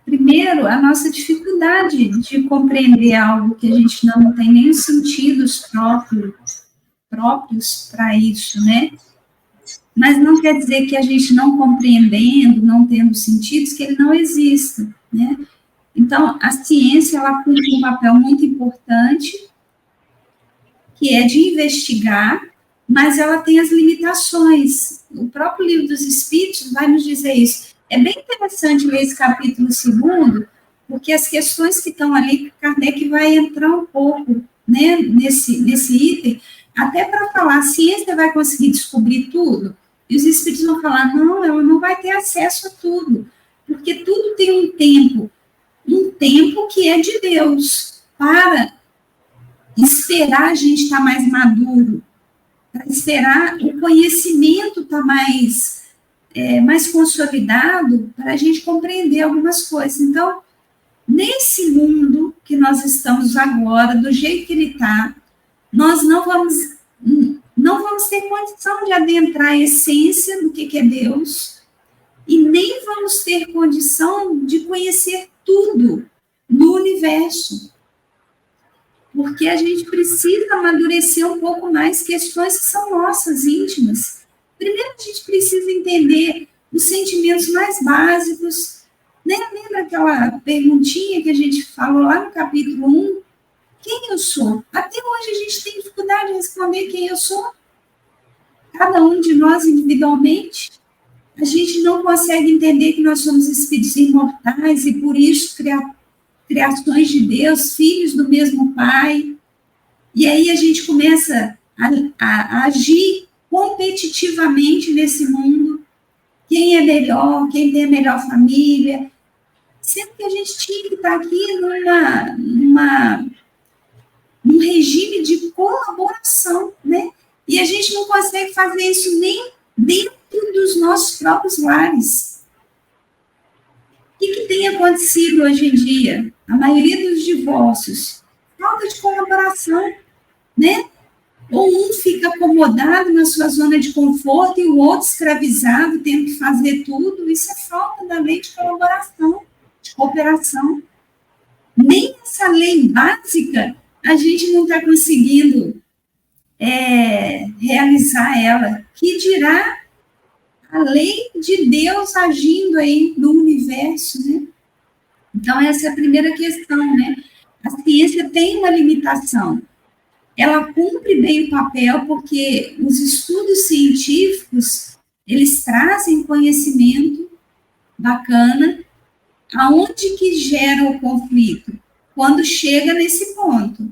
S1: Primeiro, a nossa dificuldade de compreender algo que a gente não tem nem os sentidos próprios para isso, né? Mas não quer dizer que a gente não compreendendo, não tendo sentidos, que ele não exista, né? Então, a ciência, ela cumpre um papel muito importante, que é de investigar, mas ela tem as limitações. O próprio Livro dos Espíritos vai nos dizer isso. É bem interessante ler esse capítulo 2º, porque as questões que estão ali, Kardec vai entrar um pouco, né, nesse item, até para falar, a ciência vai conseguir descobrir tudo? E os espíritos vão falar, não, ela não vai ter acesso a tudo, porque tudo tem um tempo que é de Deus, para esperar a gente estar mais maduro, para esperar o conhecimento estar mais consolidado, para a gente compreender algumas coisas. Então, nesse mundo que nós estamos agora, do jeito que ele está, nós não vamos ter condição de adentrar a essência do que é Deus, e nem vamos ter condição de conhecer tudo no universo, porque a gente precisa amadurecer um pouco mais questões que são nossas, íntimas. Primeiro, a gente precisa entender os sentimentos mais básicos, né? Lembra aquela perguntinha que a gente falou lá no capítulo 1? Quem eu sou? Até hoje a gente tem dificuldade de responder quem eu sou. Cada um de nós individualmente. A gente não consegue entender que nós somos espíritos imortais e, por isso, criações de Deus, filhos do mesmo Pai. E aí a gente começa a agir competitivamente nesse mundo. Quem é melhor, quem tem a melhor família. Sendo que a gente tinha que estar aqui num regime de colaboração, né? E a gente não consegue fazer isso nem dentro dos nossos próprios lares. O que tem acontecido hoje em dia? A maioria dos divórcios, falta de colaboração, né? Ou um fica acomodado na sua zona de conforto e o outro escravizado, tendo que fazer tudo. Isso é falta da lei de colaboração, de cooperação. Nem essa lei básica a gente não está conseguindo realizar ela. Que dirá a lei de Deus agindo aí no universo, né? Então, essa é a primeira questão, né? A ciência tem uma limitação. Ela cumpre bem o papel porque os estudos científicos, eles trazem conhecimento bacana. Aonde que gera o conflito? Quando chega nesse ponto,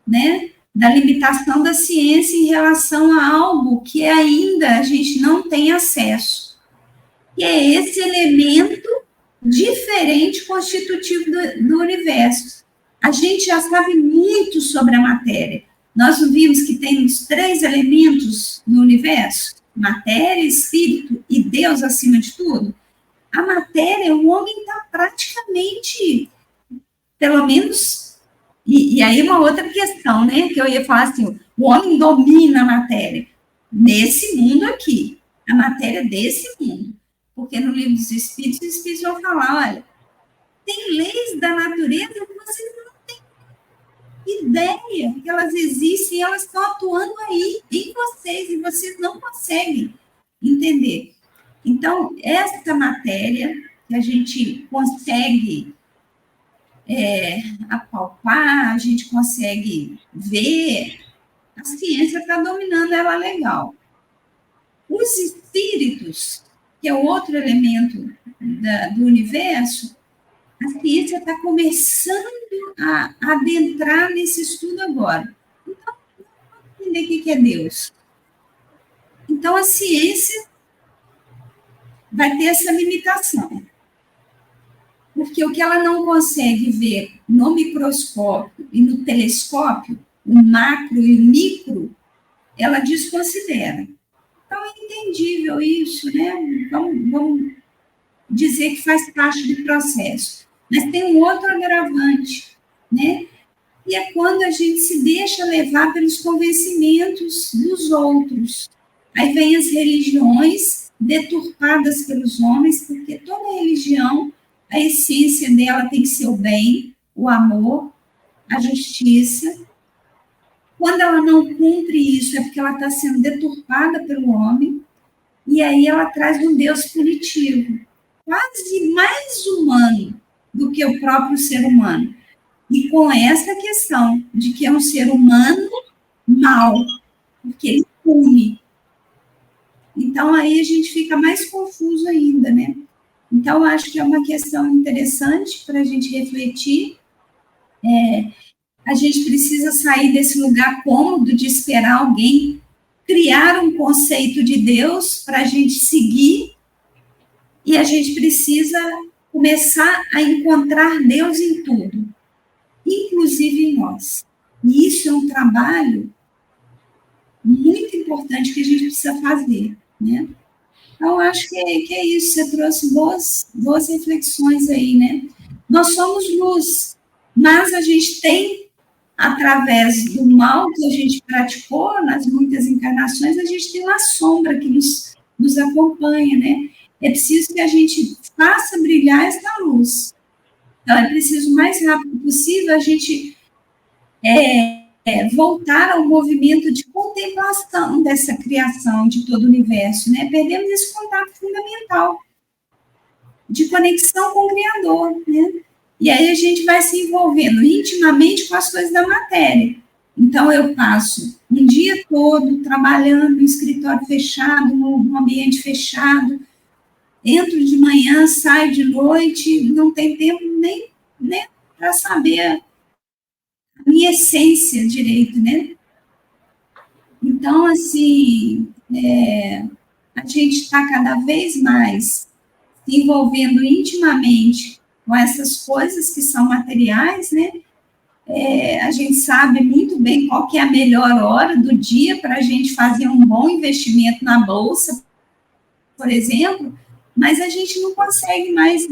S1: né? Da limitação da ciência em relação a algo que ainda a gente não tem acesso. que é esse elemento diferente constitutivo do universo. A gente já sabe muito sobre a matéria. Nós não vimos que tem os 3 elementos no universo? Matéria, espírito e Deus acima de tudo. A matéria, o homem está praticamente, pelo menos, e aí uma outra questão, né, que eu ia falar assim, o homem domina a matéria. Nesse mundo aqui, a matéria desse mundo. Porque no livro dos Espíritos, os Espíritos vão falar, olha, tem leis da natureza que vocês não têm ideia que elas existem, elas estão atuando aí em vocês, e vocês não conseguem entender. Então, essa matéria que a gente consegue apalpar, a gente consegue ver, a ciência está dominando ela legal. Os espíritos, que é outro elemento do universo, a ciência está começando a adentrar nesse estudo agora. Então, vamos entender o que é Deus. Então, a ciência vai ter essa limitação. Porque o que ela não consegue ver no microscópio e no telescópio, o macro e o micro, ela desconsidera. Então, é entendível isso, né? Vamos dizer que faz parte do processo. Mas tem um outro agravante, né? E é quando a gente se deixa levar pelos convencimentos dos outros. Aí vem as religiões deturpadas pelos homens, porque toda religião, a essência dela tem que ser o bem, o amor, a justiça. Quando ela não cumpre isso, é porque ela está sendo deturpada pelo homem, e aí ela traz um Deus punitivo, quase mais humano do que o próprio ser humano. E com essa questão de que é um ser humano mau, porque ele pune. Então, aí a gente fica mais confuso ainda, né? Então, acho que é uma questão interessante para a gente refletir. A gente precisa sair desse lugar cômodo de esperar alguém criar um conceito de Deus para a gente seguir, e a gente precisa começar a encontrar Deus em tudo, inclusive em nós. E isso é um trabalho muito importante que a gente precisa fazer, né? Então, acho que é isso, você trouxe boas reflexões aí, né? Nós somos luz, mas a gente tem, através do mal que a gente praticou nas muitas encarnações, a gente tem uma sombra que nos acompanha, né? É preciso que a gente faça brilhar essa luz. Então, é preciso, o mais rápido possível, a gente voltar ao movimento de contemplação dessa criação de todo o universo, né? Perdemos esse contato fundamental de conexão com o Criador, né? E aí a gente vai se envolvendo intimamente com as coisas da matéria. Então, eu passo um dia todo trabalhando no escritório fechado, num ambiente fechado, entro de manhã, saio de noite, não tem tempo nem para saber a minha essência direito, né? Então, assim, a gente está cada vez mais se envolvendo intimamente com essas coisas que são materiais, né? A gente sabe muito bem qual que é a melhor hora do dia para a gente fazer um bom investimento na bolsa, por exemplo, mas a gente não consegue mais,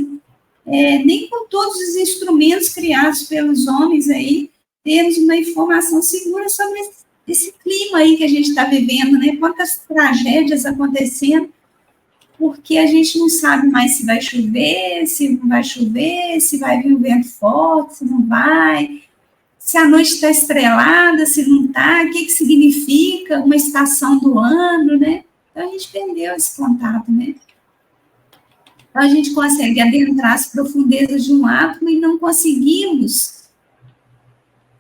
S1: nem com todos os instrumentos criados pelos homens aí, termos uma informação segura sobre esse clima aí que a gente está vivendo, né? Quantas tragédias acontecendo, porque a gente não sabe mais se vai chover, se não vai chover, se vai vir um vento forte, se não vai, se a noite está estrelada, se não está, o que significa uma estação do ano, né? Então, a gente perdeu esse contato, né? Então, a gente consegue adentrar as profundezas de um átomo e não conseguimos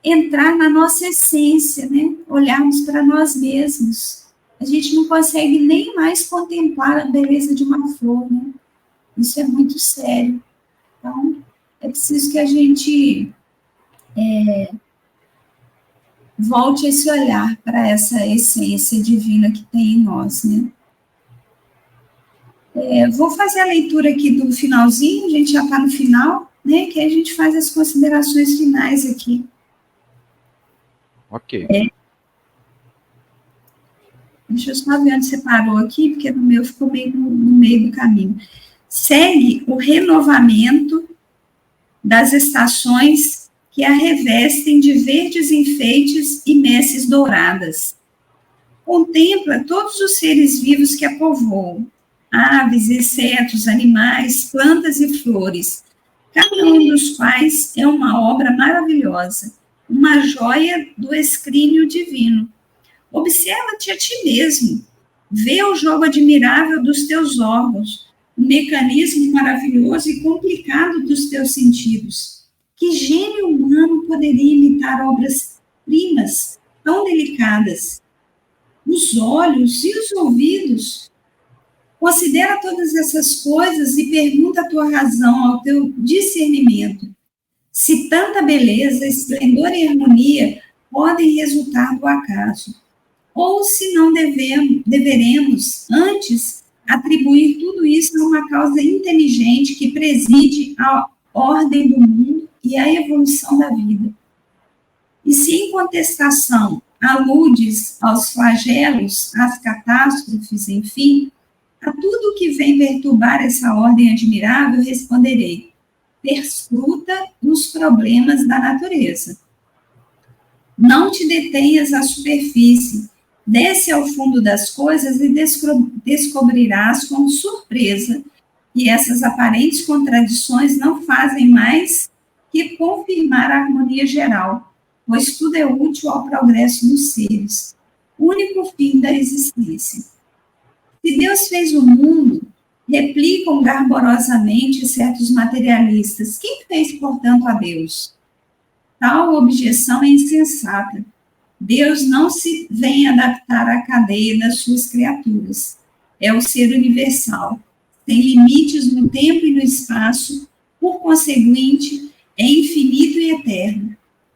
S1: entrar na nossa essência, né? Olharmos para nós mesmos. A gente não consegue nem mais contemplar a beleza de uma flor, né? Isso é muito sério. Então, é preciso que a gente volte a se olhar para essa essência divina que tem em nós, né? Vou fazer a leitura aqui do finalzinho, a gente já está no final, né? Que aí a gente faz as considerações finais aqui.
S2: Ok.
S1: Deixa eu só ver onde você parou aqui, porque no meu ficou meio no meio do caminho. Segue o renovamento das estações que a revestem de verdes enfeites e messes douradas. Contempla todos os seres vivos que a povoam, aves, insetos, animais, plantas e flores, cada um dos quais é uma obra maravilhosa, uma joia do escrínio divino. Observa-te a ti mesmo, vê o jogo admirável dos teus órgãos, o mecanismo maravilhoso e complicado dos teus sentidos. Que gênio humano poderia imitar obras-primas tão delicadas? Os olhos e os ouvidos. Considera todas essas coisas e pergunta a tua razão, ao teu discernimento, se tanta beleza, esplendor e harmonia podem resultar do acaso, ou se não deveremos, antes, atribuir tudo isso a uma causa inteligente que preside a ordem do mundo e a evolução da vida. E se, em contestação, aludes aos flagelos, às catástrofes, enfim, a tudo que vem perturbar essa ordem admirável, responderei: perscruta os problemas da natureza. Não te detenhas à superfície, desce ao fundo das coisas e descobrirás com surpresa que essas aparentes contradições não fazem mais que confirmar a harmonia geral, pois tudo é útil ao progresso dos seres, único fim da existência. Se Deus fez o mundo, replicam garborosamente certos materialistas, quem fez, portanto, a Deus? Tal objeção é insensata. Deus não se vem adaptar à cadeia das suas criaturas. É o ser universal, tem limites no tempo e no espaço, por conseguinte, é infinito e eterno.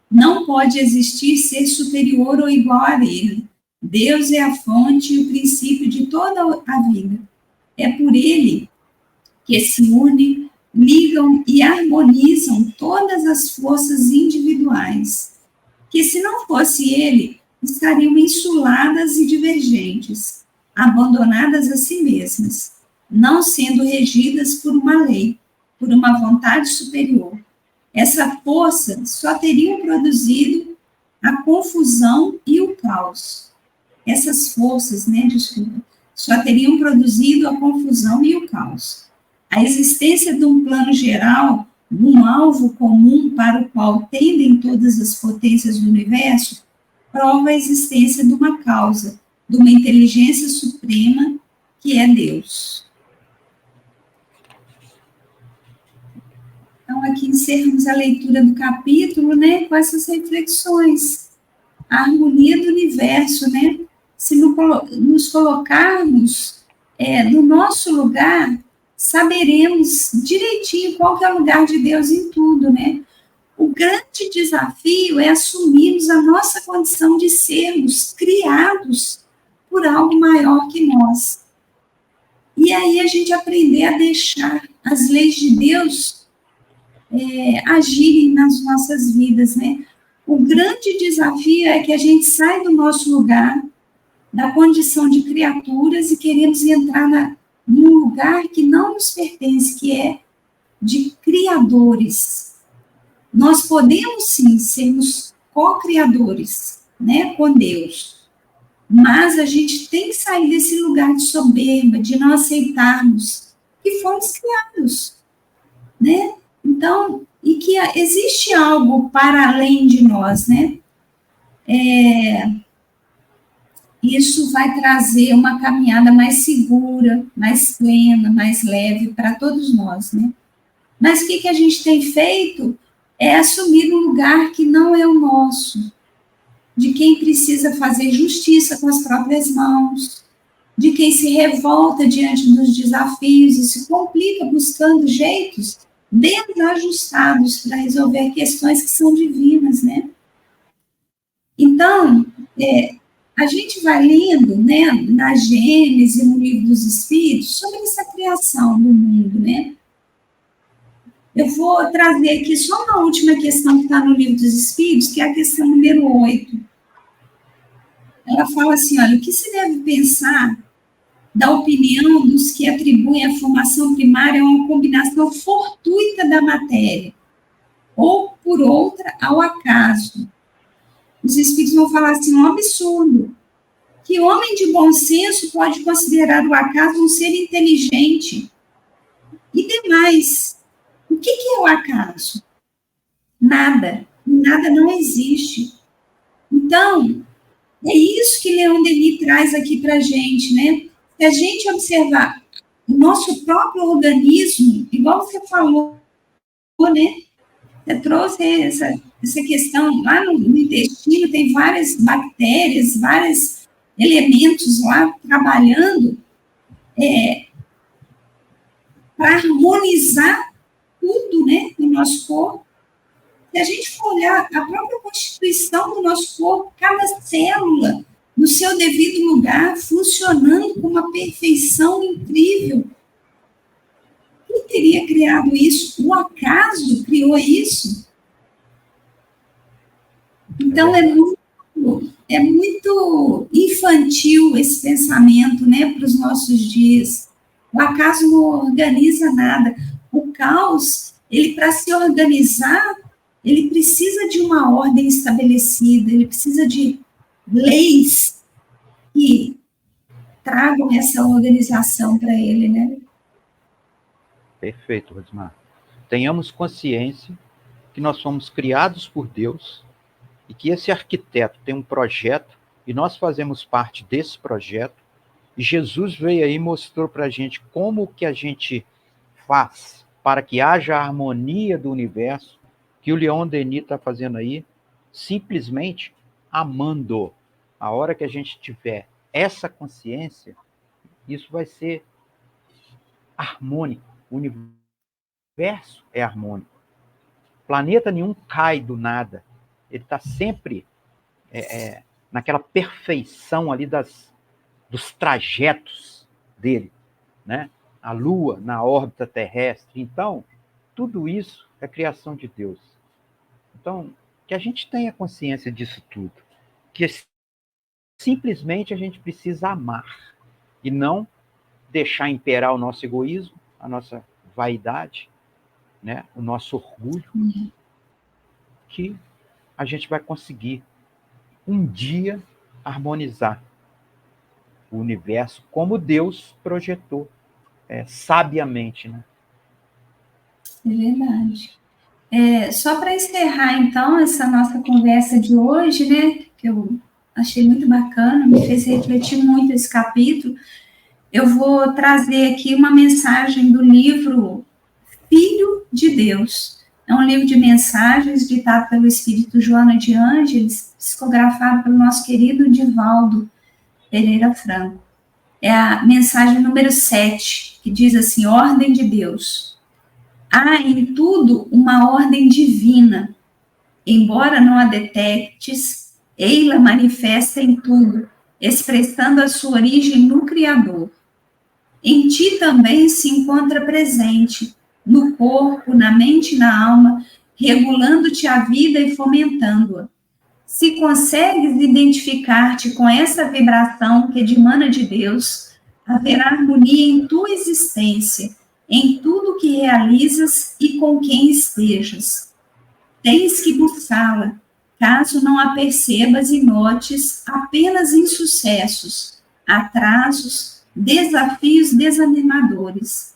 S1: Não pode existir ser superior ou igual a ele. Deus é a fonte e o princípio de toda a vida. É por ele que se unem, ligam e harmonizam todas as forças individuais, que se não fosse ele, estariam insuladas e divergentes, abandonadas a si mesmas, não sendo regidas por uma lei, por uma vontade superior. Essa força só teria produzido a confusão e o caos. Essas forças, só teriam produzido a confusão e o caos. A existência de um plano geral, de um alvo comum para o qual tendem todas as potências do universo, prova a existência de uma causa, de uma inteligência suprema, que é Deus. Então, aqui encerramos a leitura do capítulo, com essas reflexões. A harmonia do universo, Se nos colocarmos no nosso lugar, saberemos direitinho qual que é o lugar de Deus em tudo, O grande desafio é assumirmos a nossa condição de sermos criados por algo maior que nós. E aí a gente aprender a deixar as leis de Deus agirem nas nossas vidas, O grande desafio é que a gente sai do nosso lugar, da condição de criaturas, e queremos entrar num lugar que não nos pertence, que é de criadores. Nós podemos, sim, sermos co-criadores, com Deus, mas a gente tem que sair desse lugar de soberba, de não aceitarmos que fomos criados, Então, e que existe algo para além de nós, Isso vai trazer uma caminhada mais segura, mais plena, mais leve para todos nós, Mas o que a gente tem feito é assumir um lugar que não é o nosso, de quem precisa fazer justiça com as próprias mãos, de quem se revolta diante dos desafios e se complica buscando jeitos desajustados para resolver questões que são divinas, Então, a gente vai lendo, né, na Gênesis, no Livro dos Espíritos, sobre essa criação do mundo, né? Eu vou trazer aqui só uma última questão que está no Livro dos Espíritos, que é a questão número 8. Ela fala assim, olha, o que se deve pensar da opinião dos que atribuem a formação primária a uma combinação fortuita da matéria, ou, por outra, ao acaso? Os espíritos vão falar assim, um absurdo. Que homem de bom senso pode considerar o acaso um ser inteligente? E demais, o que é o acaso? Nada. Nada não existe. Então, é isso que Leon Denis traz aqui para a gente, né? Se a gente observar o nosso próprio organismo, igual você falou, né? Você trouxe essa questão lá no intestino, tem várias bactérias, vários elementos lá trabalhando para harmonizar tudo, né, no nosso corpo. Se a gente for olhar a própria constituição do nosso corpo, cada célula no seu devido lugar, funcionando com uma perfeição incrível. Quem teria criado isso? O acaso criou isso? Então, é muito infantil esse pensamento, né, para os nossos dias. O acaso não organiza nada. O caos, ele, para se organizar, ele precisa de uma ordem estabelecida, ele precisa de leis que tragam essa organização para ele, né?
S2: Perfeito, Rosimar. Tenhamos consciência que nós somos criados por Deus e que esse arquiteto tem um projeto e nós fazemos parte desse projeto. E Jesus veio aí e mostrou para a gente como que a gente faz para que haja a harmonia do universo, que o Leon Denis está fazendo aí, simplesmente amando. A hora que a gente tiver essa consciência, isso vai ser harmônico. O universo é harmônico. Planeta nenhum cai do nada. Ele está sempre naquela perfeição ali dos trajetos dele, né? A Lua na órbita terrestre. Então, tudo isso é criação de Deus. Então, que a gente tenha consciência disso tudo. Que simplesmente a gente precisa amar e não deixar imperar o nosso egoísmo, a nossa vaidade, né? O nosso orgulho, que a gente vai conseguir um dia harmonizar o universo como Deus projetou, sabiamente, né?
S1: É verdade. Só para encerrar, então, essa nossa conversa de hoje, né, que eu achei muito bacana, me fez refletir muito esse capítulo, eu vou trazer aqui uma mensagem do livro Filho de Deus. É um livro de mensagens ditado pelo Espírito Joana de Ângeles, psicografado pelo nosso querido Divaldo Pereira Franco. É a mensagem número 7, que diz assim, ordem de Deus. Há em tudo uma ordem divina. Embora não a detectes, ei-la manifesta em tudo, expressando a sua origem no Criador. Em ti também se encontra presente, no corpo, na mente e na alma, regulando-te a vida e fomentando-a. Se consegues identificar-te com essa vibração que dimana de Deus, haverá harmonia em tua existência, em tudo que realizas e com quem estejas. Tens que buscá-la, caso não a percebas e notes apenas insucessos, atrasos, desafios desanimadores.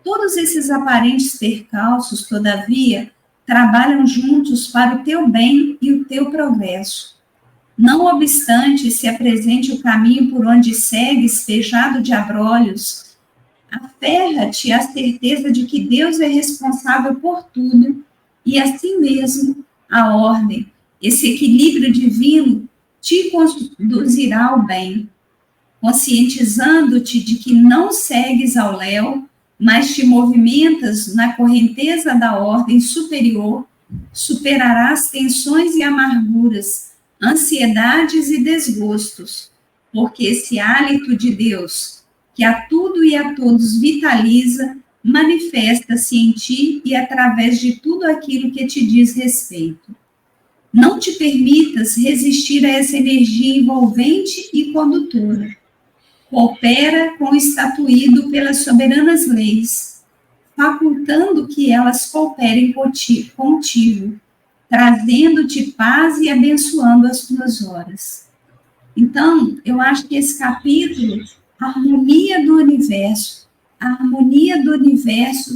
S1: Todos esses aparentes percalços, todavia, trabalham juntos para o teu bem e o teu progresso. Não obstante se apresente o caminho por onde segues pejado de abrolhos, aferra-te à certeza de que Deus é responsável por tudo e, assim mesmo, a ordem, esse equilíbrio divino, te conduzirá ao bem, conscientizando-te de que não segues ao léu, mas te movimentas na correnteza da ordem superior, superarás tensões e amarguras, ansiedades e desgostos, porque esse hálito de Deus, que a tudo e a todos vitaliza, manifesta-se em ti e através de tudo aquilo que te diz respeito. Não te permitas resistir a essa energia envolvente e condutora. Coopera com o estatuído pelas soberanas leis, facultando que elas cooperem contigo, trazendo-te paz e abençoando as tuas horas. Então, eu acho que esse capítulo, a harmonia do universo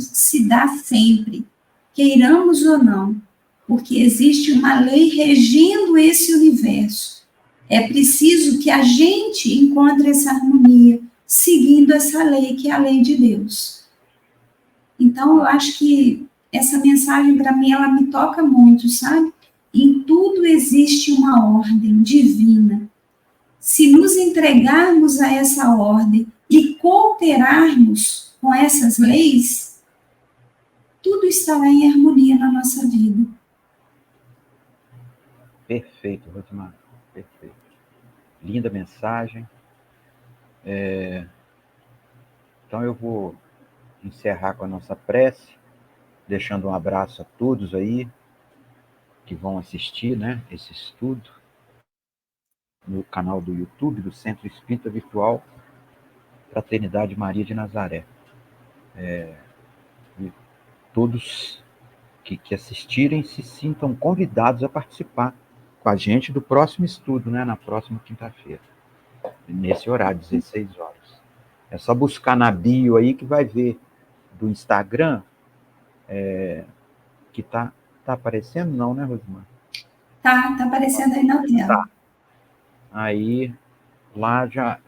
S1: se dá sempre, queiramos ou não, porque existe uma lei regendo esse universo. É preciso que a gente encontre essa harmonia, seguindo essa lei, que é a lei de Deus. Então, eu acho que essa mensagem, para mim, ela me toca muito, sabe? Em tudo existe uma ordem divina. Se nos entregarmos a essa ordem e cooperarmos com essas leis, tudo estará em harmonia na nossa vida.
S2: Perfeito, Rosimar. Perfeito. Linda mensagem. Então eu vou encerrar com a nossa prece, deixando um abraço a todos aí que vão assistir, né, esse estudo no canal do YouTube do Centro Espírita Virtual Fraternidade Maria de Nazaré. E todos que assistirem se sintam convidados a participar com a gente do próximo estudo, né, na próxima quinta-feira, nesse horário, 16 horas. É só buscar na bio aí que vai ver do Instagram, que tá aparecendo, não, né, Rosimar?
S1: Tá aparecendo aí na tela.
S2: Tá. Aí, lá já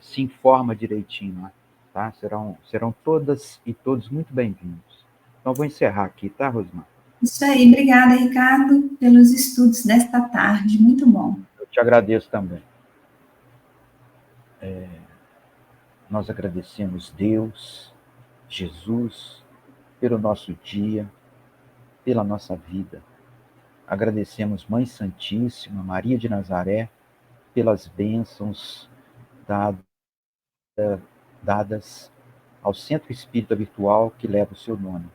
S2: se informa direitinho, né? Tá? Serão todas e todos muito bem-vindos. Então, vou encerrar aqui, tá, Rosimar?
S1: Isso aí, obrigada, Ricardo, pelos estudos desta tarde, muito bom.
S2: Eu te agradeço também. Nós agradecemos Deus, Jesus, pelo nosso dia, pela nossa vida. Agradecemos Mãe Santíssima, Maria de Nazaré, pelas bênçãos dadas ao Centro Espírita Virtual que leva o seu nome.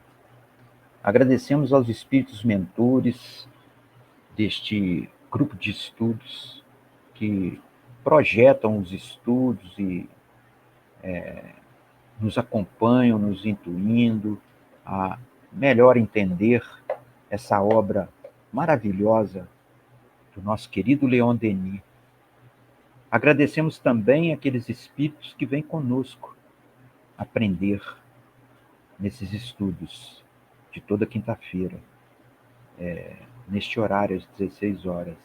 S2: Agradecemos aos espíritos mentores deste grupo de estudos que projetam os estudos e nos acompanham, nos intuindo a melhor entender essa obra maravilhosa do nosso querido Leon Denis. Agradecemos também aqueles espíritos que vêm conosco aprender nesses estudos de toda quinta-feira, neste horário, às 16 horas.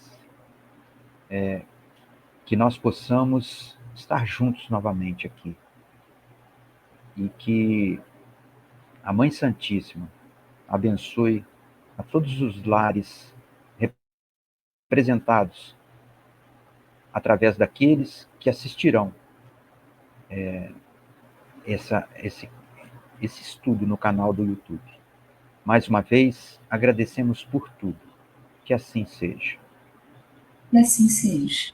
S2: Que nós possamos estar juntos novamente aqui. E que a Mãe Santíssima abençoe a todos os lares representados através daqueles que assistirão esse estudo no canal do YouTube. Mais uma vez, agradecemos por tudo. Que assim seja.
S1: Que assim seja.